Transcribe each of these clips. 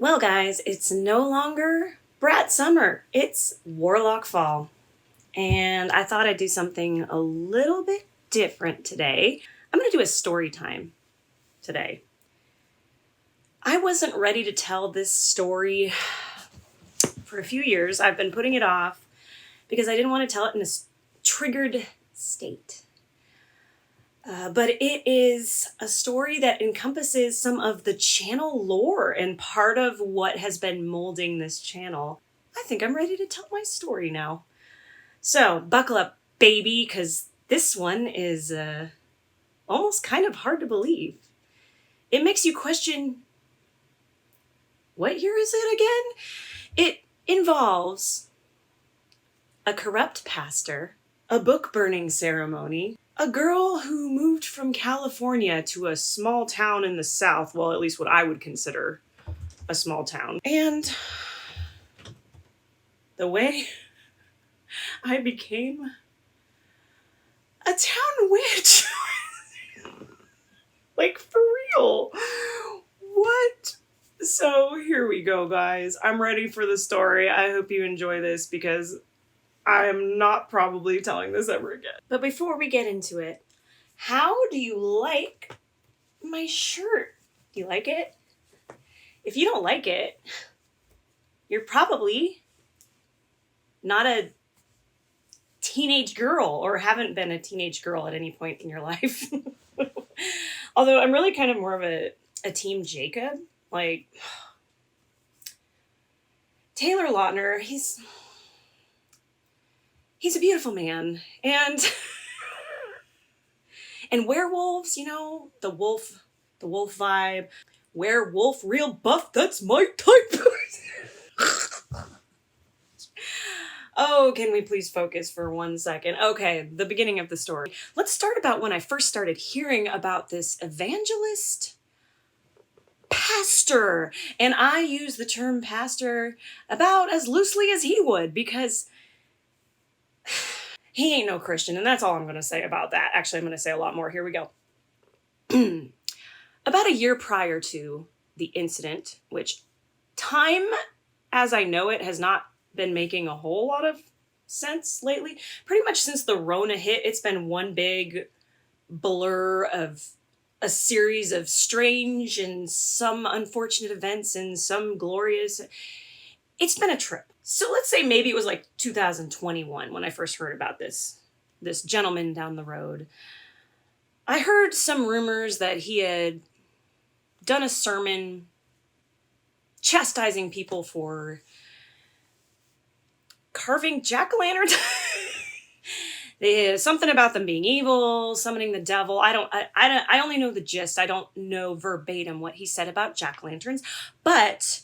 Well, guys, it's no longer Brat Summer. It's Warlock Fall. And I thought I'd do something a little bit different today. I'm going to do a story time today. I wasn't ready to tell this story for a few years. I've been putting it off because I didn't want to tell it in a triggered state. But it is a story that encompasses some of the channel lore and part of what has been molding this channel. I think I'm ready to tell my story now. So buckle up, baby, because this one is almost kind of hard to believe. It makes you question, what year is it again? It involves a corrupt pastor, a book burning ceremony, a girl who moved from California to a small town in the South, well, at least what I would consider a small town, and the way I became a town witch. Like, for real. What? So here we go, guys. I'm ready for the story. I hope you enjoy this because I am not probably telling this ever again. But before we get into it, how do you like my shirt? Do you like it? If you don't like it, you're probably not a teenage girl or haven't been a teenage girl at any point in your life. Although I'm really kind of more of a team Jacob. Like, Taylor Lautner, he's a beautiful man. And werewolves, you know, the wolf vibe. Werewolf, real buff, that's my type. Oh, can we please focus for 1 second? Okay, the beginning of the story. Let's start about when I first started hearing about this evangelist pastor. And I use the term pastor about as loosely as he would because he ain't no Christian, and that's all I'm going to say about that. Actually, I'm going to say a lot more. Here we go. About a year prior to the incident, which time as I know it has not been making a whole lot of sense lately. Pretty much since the Rona hit, it's been one big blur of a series of strange and some unfortunate events and some glorious. It's been a trip. So let's say maybe it was like 2021 when I first heard about this gentleman down the road. I heard some rumors that he had done a sermon chastising people for carving jack-o'-lanterns. Something about them being evil, summoning the devil. I only know the gist. I don't know verbatim what he said about jack-o'-lanterns, but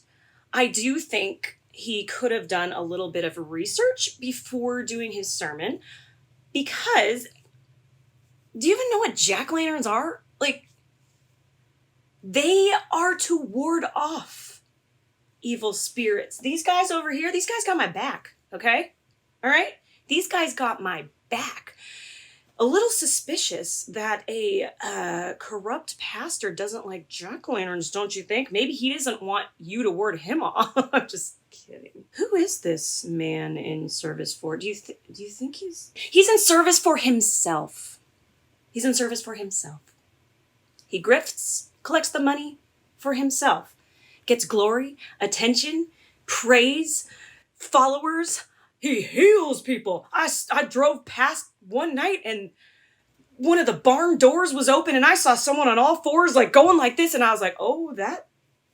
I do think he could have done a little bit of research before doing his sermon, because do you even know what jack-o'-lanterns are? Like, they are to ward off evil spirits. These guys over here, these guys got my back, okay? All right? These guys got my back. A little suspicious that a corrupt pastor doesn't like jack-o'-lanterns, don't you think? Maybe he doesn't want you to ward him off. I'm just kidding. Who is this man in service for? Do you think he's in service for himself? He's in service for himself. He grifts, collects the money for himself, gets glory, attention, praise, followers. He heals people. I drove past one night and one of the barn doors was open and I saw someone on all fours like going like this, and I was like, oh, that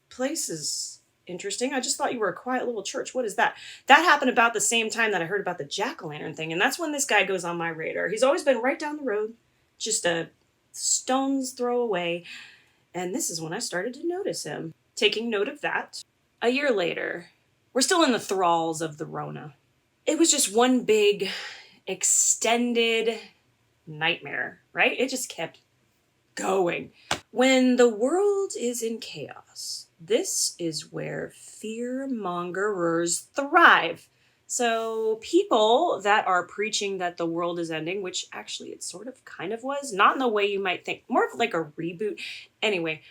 place is interesting. I just thought you were a quiet little church. What is that? That happened about the same time that I heard about the jack-o'-lantern thing, and that's when this guy goes on my radar. He's always been right down the road, just a stone's throw away, and this is when I started to notice him. Taking note of that. A year later, we're still in the thralls of the Rona. It was just one big, extended nightmare, right? It just kept going. When the world is in chaos, this is where fear-mongerers thrive. So people that are preaching that the world is ending, which actually it sort of kind of was, not in the way you might think, more of like a reboot. Anyway,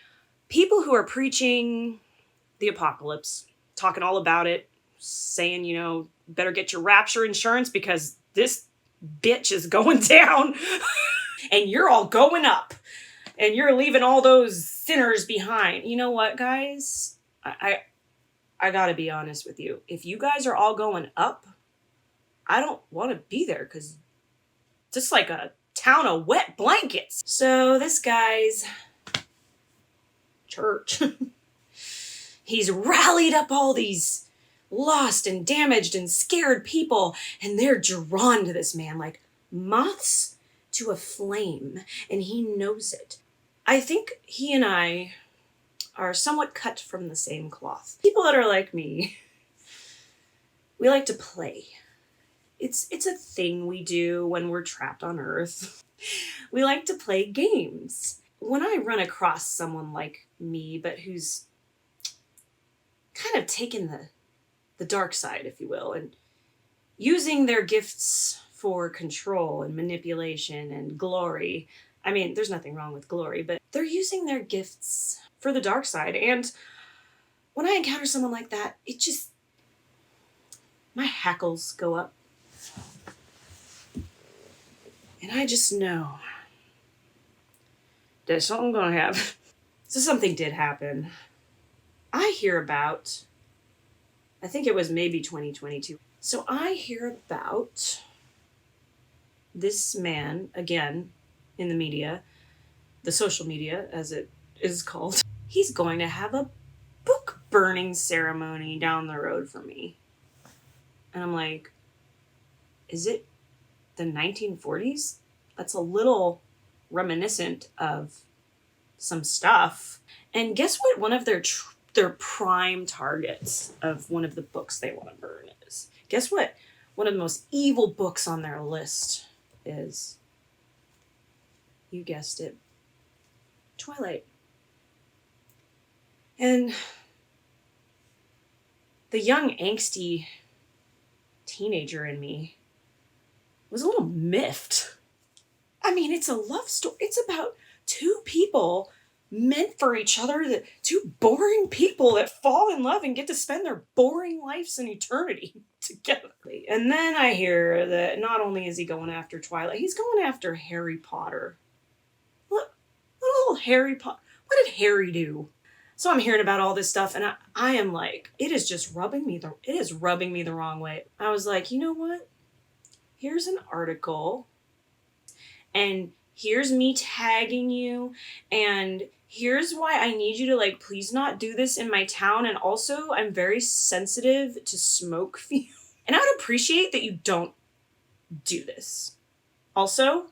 people who are preaching the apocalypse, talking all about it, saying, better get your rapture insurance because this bitch is going down and you're all going up and you're leaving all those sinners behind. You know what, guys? I gotta be honest with you. If you guys are all going up, I don't want to be there because just like a town of wet blankets. So this guy's church, he's rallied up all these lost and damaged and scared people, and they're drawn to this man like moths to a flame, and he knows it. I think he and I are somewhat cut from the same cloth. People that are like me, we like to play. It's a thing we do when we're trapped on Earth. We like to play games. When I run across someone like me, but who's kind of taken the dark side, if you will, and using their gifts for control and manipulation and glory. I mean, there's nothing wrong with glory, but they're using their gifts for the dark side. And when I encounter someone like that, my hackles go up. And I just know that something's gonna happen. So something did happen. I think it was maybe 2022. So I hear about this man, again, in the media, the social media, as it is called. He's going to have a book burning ceremony down the road from me. And I'm like, is it the 1940s? That's a little reminiscent of some stuff. And guess what one of their prime targets of one of the books they want to burn is? Guess what one of the most evil books on their list is? You guessed it. Twilight. And the young angsty teenager in me was a little miffed. I mean, it's a love story. It's about two people meant for each other, two boring people that fall in love and get to spend their boring lives in eternity together. And then I hear that not only is he going after Twilight, he's going after Harry Potter. What little Harry Potter? What did Harry do? So I'm hearing about all this stuff, and I am like, it is rubbing me the wrong way. I was like, you know what? Here's an article, and here's me tagging you, and here's why I need you to, please not do this in my town, and also I'm very sensitive to smoke fumes. And I would appreciate that you don't do this. Also,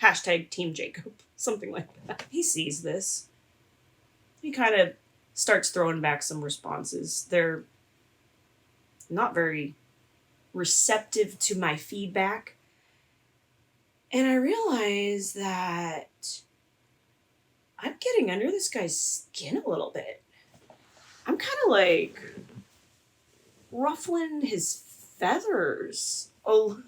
hashtag Team Jacob, something like that. He sees this. He kind of starts throwing back some responses. They're not very receptive to my feedback. And I realize that I'm getting under this guy's skin a little bit. I'm kind of ruffling his feathers a little.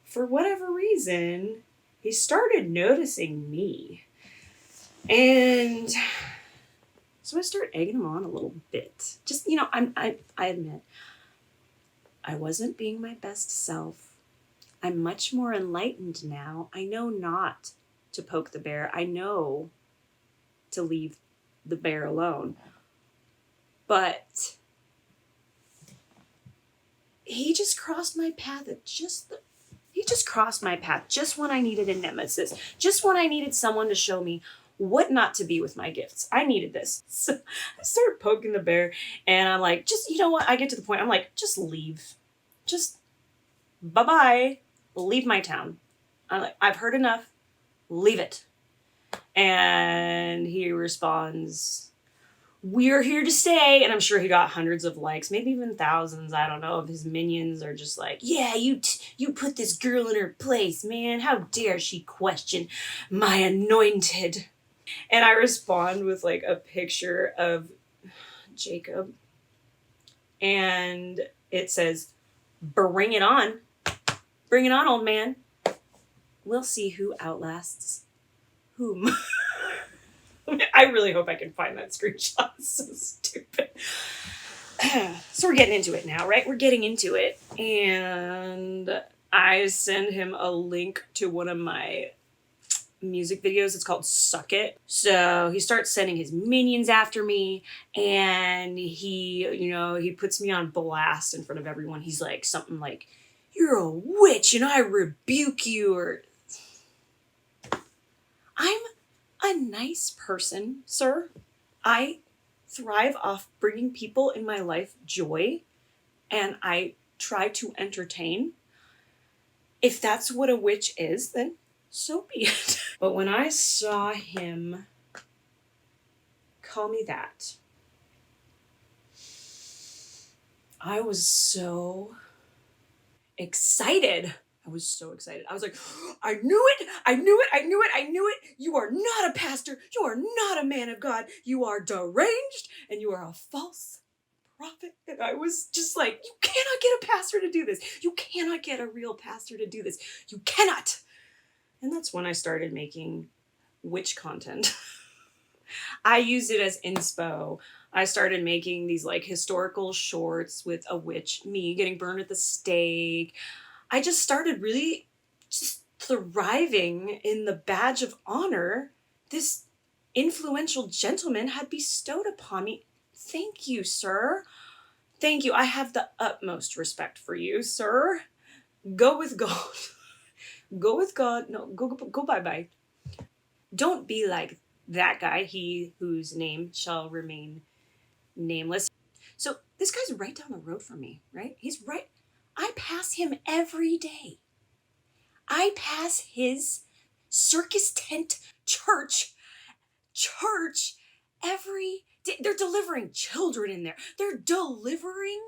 For whatever reason, he started noticing me. And so I start egging him on a little bit. Just, I admit, I wasn't being my best self. I'm much more enlightened now. I know not to poke the bear. I know to leave the bear alone. But he just crossed my path just when I needed a nemesis. Just when I needed someone to show me what not to be with my gifts. I needed this. So I started poking the bear, and I'm like, just, you know what? I get to the point. I'm like, just leave. Just bye-bye. Leave my town. I'm like, I've heard enough. Leave it. And he responds, we're here to stay. And I'm sure he got hundreds of likes, maybe even thousands. I don't know. Of his minions are just like, yeah, you put this girl in her place, man. How dare she question my anointed? And I respond with a picture of Jacob. And it says, bring it on. Bring it on, old man. We'll see who outlasts whom. I I really hope I can find that screenshot. It's so stupid. So we're getting into it now, right? We're getting into it. And I send him a link to one of my music videos. It's called Suck It. So he starts sending his minions after me, and he puts me on blast in front of everyone. He's like something like, "You're a witch, and I rebuke you," or "I'm a nice person, sir. I thrive off bringing people in my life joy, and I try to entertain. If that's what a witch is, then so be it." But when I saw him call me that, I was so excited. I was so excited. I was like, "I knew it! I knew it! I knew it! I knew it! You are not a pastor! You are not a man of God! You are deranged, and you are a false prophet." And I was just like, "You cannot get a pastor to do this! You cannot get a real pastor to do this! You cannot!" And that's when I started making witch content. I used it as inspo. I started making these like historical shorts with a witch, me getting burned at the stake. I just started really just thriving in the badge of honor this influential gentleman had bestowed upon me. Thank you, sir. Thank you. I have the utmost respect for you, sir. Go with God. Go with God. No, go bye-bye. Don't be like that guy, he whose name shall remain nameless. So this guy's right down the road from me, right? He's right. I pass him every day. I pass his circus tent church every day. They're delivering children in there. They're delivering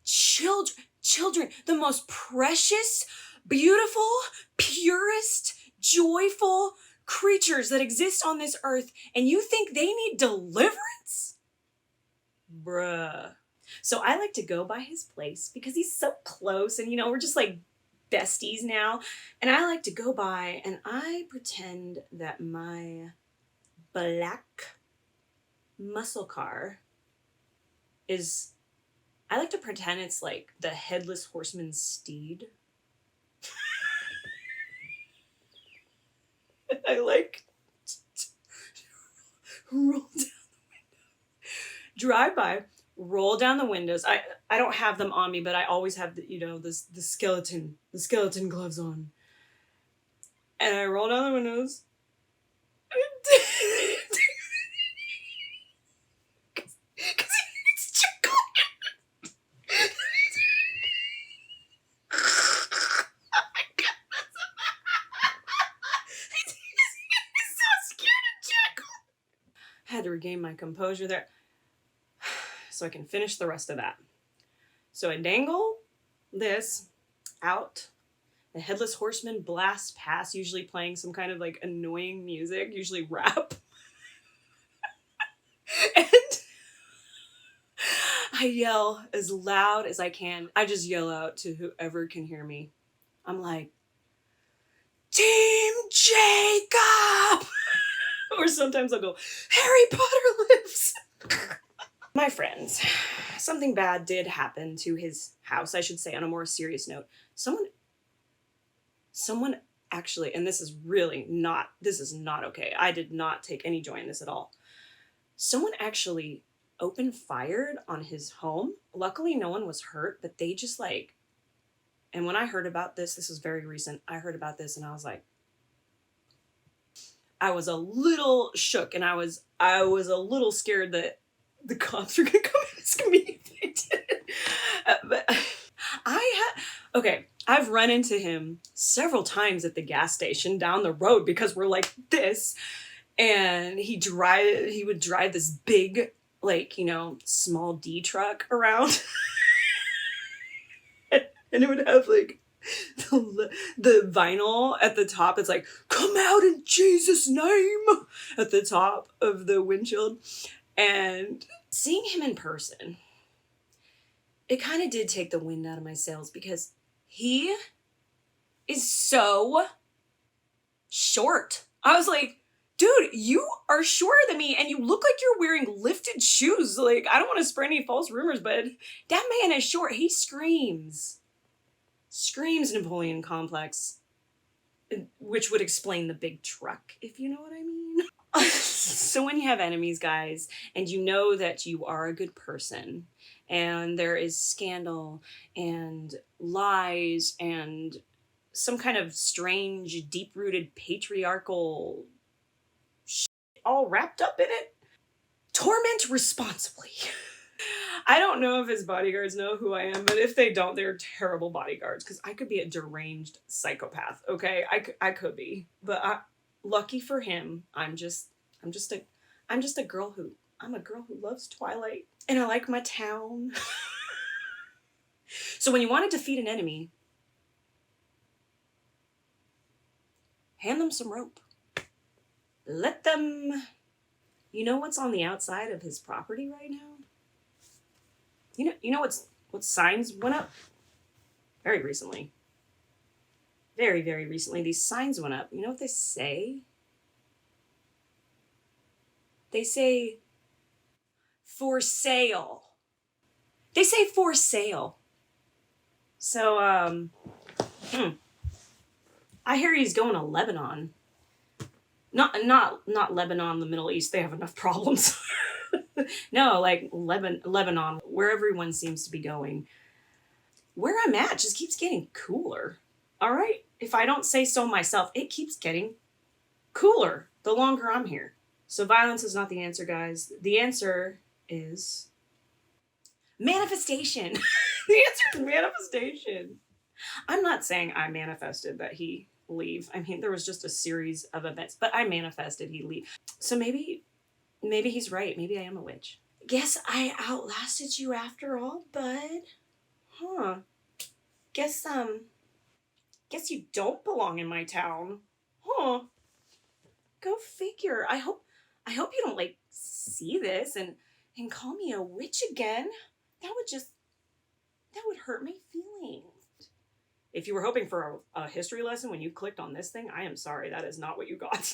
children, the most precious, beautiful, purest, joyful creatures that exist on this earth, and you think they need deliverance? Bruh. So I like to go by his place because he's so close, and we're just like besties now. And I like to go by and I pretend that my black muscle car is, I like to pretend it's like the headless horseman's steed. I like roll down the window, drive by, roll down the windows. I don't have them on me, but I always have the skeleton gloves on, and I roll down the windows. Because it's chocolate. He's so scared of Jekyll. Had to regain my composure there so I can finish the rest of that. So I dangle this out. The headless horseman blasts past, usually playing some kind of like annoying music, usually rap. And I yell as loud as I can. I just yell out to whoever can hear me. I'm like, "Team Jacob!" Or sometimes I'll go, "Harry Potter lives!" My friends, something bad did happen to his house, I should say, on a more serious note. Someone actually, and this is not okay. I did not take any joy in this at all. Someone actually open fired on his home. Luckily, no one was hurt, but they just like, and when I heard about this was very recent. I heard about this and I was like, I was a little shook, and I was a little scared that the cops were gonna come and ask me if they did. But I've run into him several times at the gas station down the road because we're like this, and he would drive this big, like, small D truck around. And it would have like the vinyl at the top. It's like, "Come out in Jesus' name," at the top of the windshield. And seeing him in person, it kind of did take the wind out of my sails because he is so short. I was like, dude, you are shorter than me and you look like you're wearing lifted shoes. Like, I don't want to spread any false rumors, but that man is short. He screams. Screams Napoleon complex. Which would explain the big truck, if you know what I mean. So when you have enemies, guys, and you know that you are a good person, and there is scandal and lies and some kind of strange, deep-rooted patriarchal shit all wrapped up in it, torment responsibly. I don't know if his bodyguards know who I am, but if they don't, they're terrible bodyguards, because I could be a deranged psychopath, okay? I could be. But lucky for him, I'm a girl who loves Twilight, and I like my town. So when you want to defeat an enemy, hand them some rope. Let them... You know what's on the outside of his property right now? You know what signs went up? Very recently. Very, very recently, these signs went up. You know what they say? They say, for sale. They say for sale. So, I hear he's going to Lebanon. Not Lebanon, the Middle East. They have enough problems. No, like Lebanon, where everyone seems to be going. Where I'm at just keeps getting cooler. All right? If I don't say so myself, it keeps getting cooler the longer I'm here. So violence is not the answer, guys. The answer is manifestation. The answer is manifestation. I'm not saying I manifested that he leave. I mean, there was just a series of events, but I manifested he leave. So maybe he's right. Maybe I am a witch. Guess I outlasted you after all, bud. Huh. Guess you don't belong in my town. Huh. Go figure. I hope you don't, like, see this and call me a witch again. That would hurt my feelings. If you were hoping for a history lesson when you clicked on this thing, I am sorry. That is not what you got.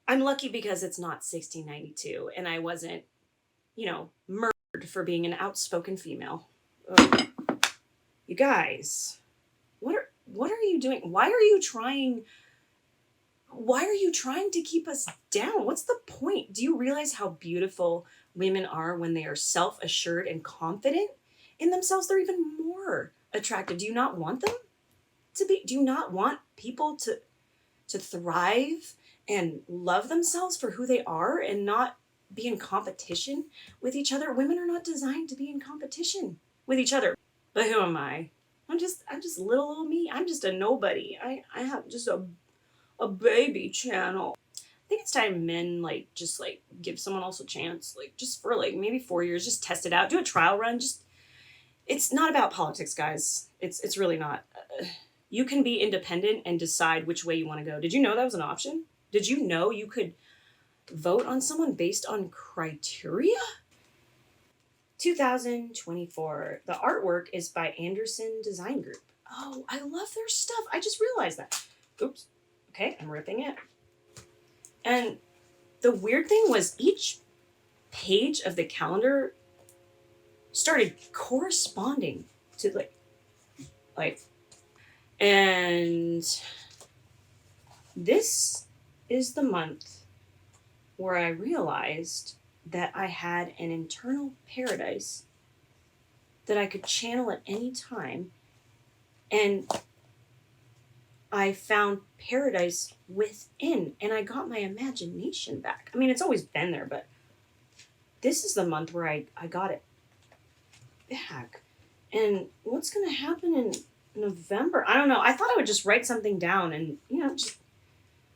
I'm lucky because it's not 1692 and I wasn't, murdered for being an outspoken female. Ugh. You guys, what are you doing? Why are you trying to keep us down? What's the point? Do you realize how beautiful women are when they are self-assured and confident in themselves? They're even more attractive. Do you not want them to be? Do you not want people to thrive and love themselves for who they are and not be in competition with each other? Women are not designed to be in competition with each other. But who am I? I'm just little old me. I'm just a nobody. I have just a baby channel. I think it's time men just give someone else a chance, just for maybe 4 years, just test it out, do a trial run. It's not about politics, guys. It's really not. You can be independent and decide which way you want to go. Did you know that was an option? Did you know you could vote on someone based on criteria? 2024. The artwork is by Anderson Design Group. Oh, I love their stuff. I just realized that. Oops. Okay, I'm ripping it. And the weird thing was each page of the calendar started corresponding to and this is the month where I realized that I had an internal paradise that I could channel at any time, and I found paradise within, and I got my imagination back. I mean, it's always been there, but this is the month where I got it back. And what's going to happen in November? I don't know. I thought I would just write something down and,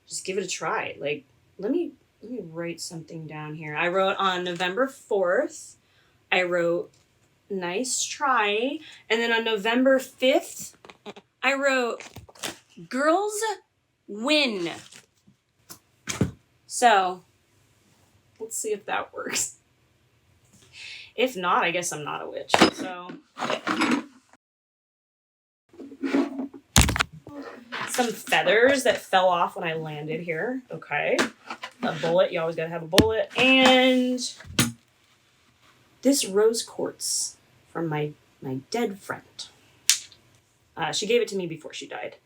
just give it a try. Let me write something down here. I wrote on November 4th, I wrote nice try. And then on November 5th, I wrote girls win. So let's see if that works. If not, I guess I'm not a witch. So some feathers that fell off when I landed here. Okay. A bullet. You always gotta have a bullet. And this rose quartz from my dead friend. She gave it to me before she died.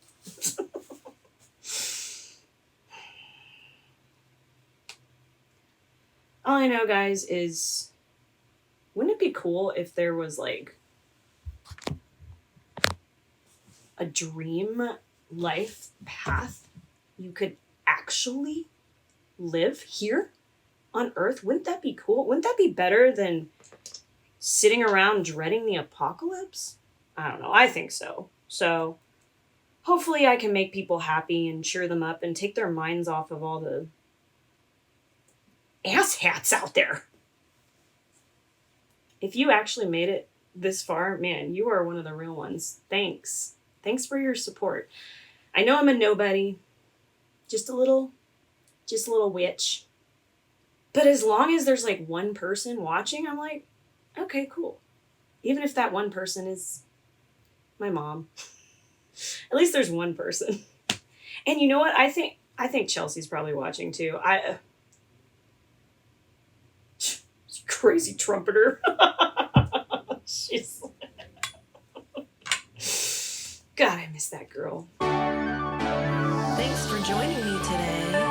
All I know, guys, is wouldn't it be cool if there was like a dream life path you could actually live here on Earth? Wouldn't that be cool? Wouldn't that be better than sitting around dreading the apocalypse? I don't know. I think so. So hopefully I can make people happy and cheer them up and take their minds off of all the asshats out there. If you actually made it this far, man, you are one of the real ones. Thanks. Thanks for your support. I know I'm a nobody. Just a little witch. But as long as there's like one person watching, I'm like, okay, cool. Even if that one person is my mom. At least there's one person. And you know what? I think Chelsea's probably watching too. Crazy trumpeter. She's God, I miss that girl. Thanks for joining me today.